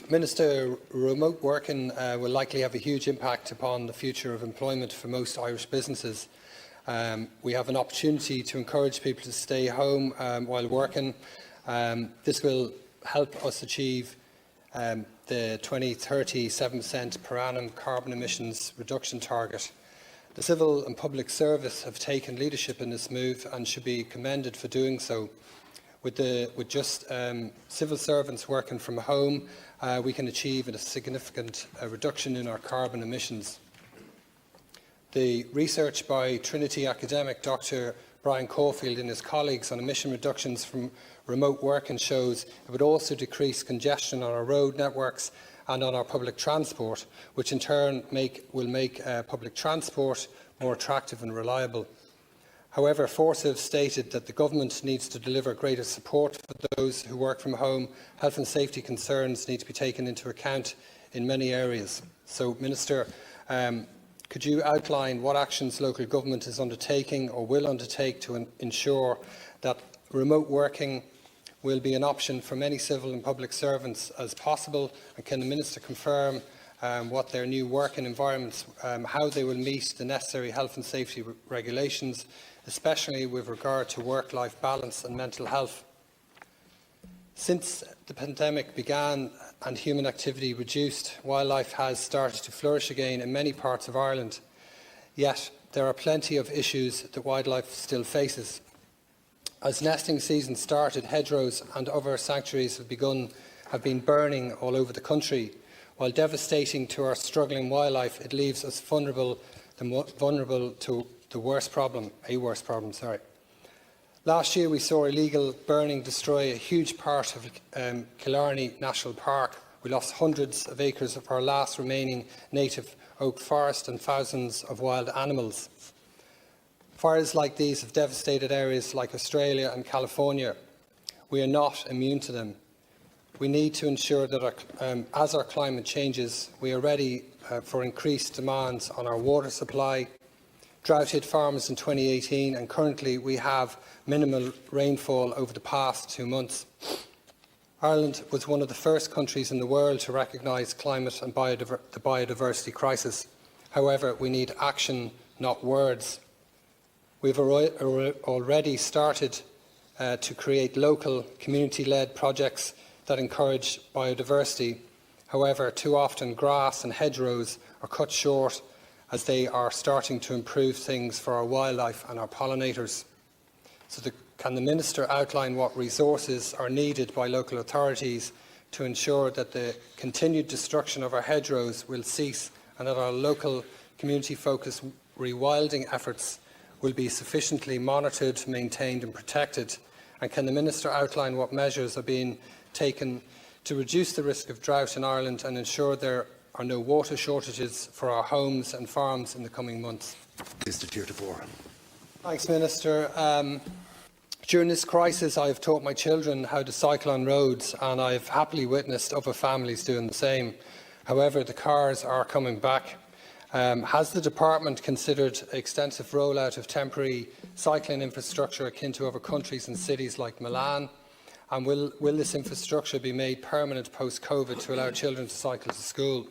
Minister, remote working will likely have a huge impact upon the future of employment for most Irish businesses. We have an opportunity to encourage people to stay home while working. This will help us achieve the 2030 7% per annum carbon emissions reduction target. The civil and public service have taken leadership in this move and should be commended for doing so. With just civil servants working from home, we can achieve a significant reduction in our carbon emissions. The research by Trinity academic Dr. Brian Caulfield and his colleagues on emission reductions from remote working shows it would also decrease congestion on our road networks and on our public transport, which in turn will make public transport more attractive and reliable. However, Force have stated that the Government needs to deliver greater support for those who work from home. Health and safety concerns need to be taken into account in many areas. So, Minister, could you outline what actions local government is undertaking or will undertake to ensure that remote working will be an option for many civil and public servants as possible? And can the Minister confirm what their new working environments, how they will meet the necessary health and safety regulations, especially with regard to work-life balance and mental health? Since the pandemic began and human activity reduced, wildlife has started to flourish again in many parts of Ireland. Yet there are plenty of issues that wildlife still faces. As nesting season started, hedgerows and other sanctuaries have been burning all over the country. While devastating to our struggling wildlife, it leaves us vulnerable to a worse problem. Last year we saw illegal burning destroy a huge part of Killarney National Park. We lost hundreds of acres of our last remaining native oak forest and thousands of wild animals. Fires like these have devastated areas like Australia and California. We are not immune to them. We need to ensure that as our climate changes, we are ready for increased demands on our water supply. Drought hit farmers in 2018 and currently we have minimal rainfall over the past 2 months. Ireland was one of the first countries in the world to recognise climate and the biodiversity crisis. However, we need action, not words. We have already started to create local, community-led projects that encourage biodiversity. However, too often grass and hedgerows are cut short as they are starting to improve things for our wildlife and our pollinators. So can the Minister outline what resources are needed by local authorities to ensure that the continued destruction of our hedgerows will cease and that our local community-focused rewilding efforts will be sufficiently monitored, maintained and protected? And can the Minister outline what measures are being taken to reduce the risk of drought in Ireland and ensure there are no water shortages for our homes and farms in the coming months? Thanks, Minister. During this crisis, I have taught my children how to cycle on roads, and I have happily witnessed other families doing the same. However, the cars are coming back. Has the Department considered extensive rollout of temporary cycling infrastructure akin to other countries and cities like Milan? And will this infrastructure be made permanent post-COVID to allow children to cycle to school?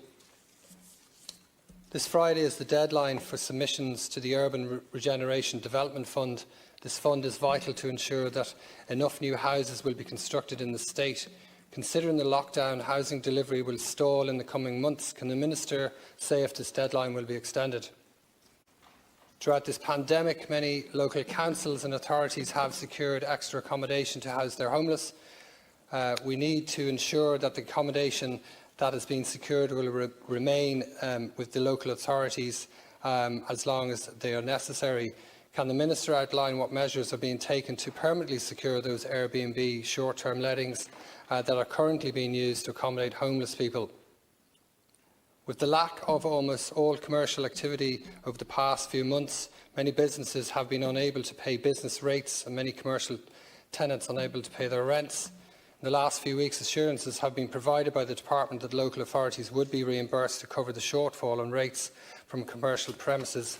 This Friday is the deadline for submissions to the Urban Regeneration Development Fund. This fund is vital to ensure that enough new houses will be constructed in the state. Considering the lockdown, housing delivery will stall in the coming months. Can the Minister say if this deadline will be extended? Throughout this pandemic, many local councils and authorities have secured extra accommodation to house their homeless. We need to ensure that the accommodation that has been secured will remain with the local authorities as long as they are necessary. Can the Minister outline what measures are being taken to permanently secure those Airbnb short-term lettings that are currently being used to accommodate homeless people? With the lack of almost all commercial activity over the past few months, many businesses have been unable to pay business rates and many commercial tenants unable to pay their rents. In the last few weeks, assurances have been provided by the Department that local authorities would be reimbursed to cover the shortfall on rates from commercial premises.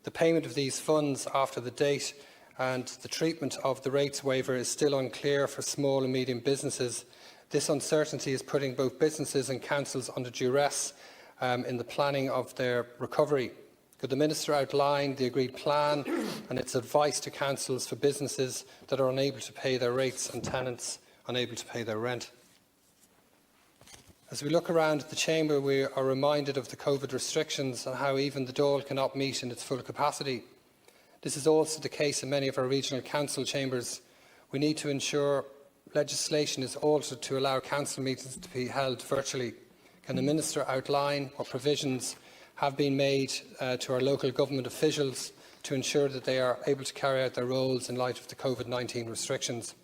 The payment of these funds after the date and the treatment of the rates waiver is still unclear for small and medium businesses. This uncertainty is putting both businesses and councils under duress in the planning of their recovery. Could the Minister outline the agreed plan and its advice to councils for businesses that are unable to pay their rates and tenants unable to pay their rent? As we look around the Chamber, we are reminded of the COVID restrictions and how even the Dáil cannot meet in its full capacity. This is also the case in many of our regional council chambers. We need to ensure legislation is altered to allow council meetings to be held virtually. Can the Minister outline what provisions have been made to our local government officials to ensure that they are able to carry out their roles in light of the COVID-19 restrictions?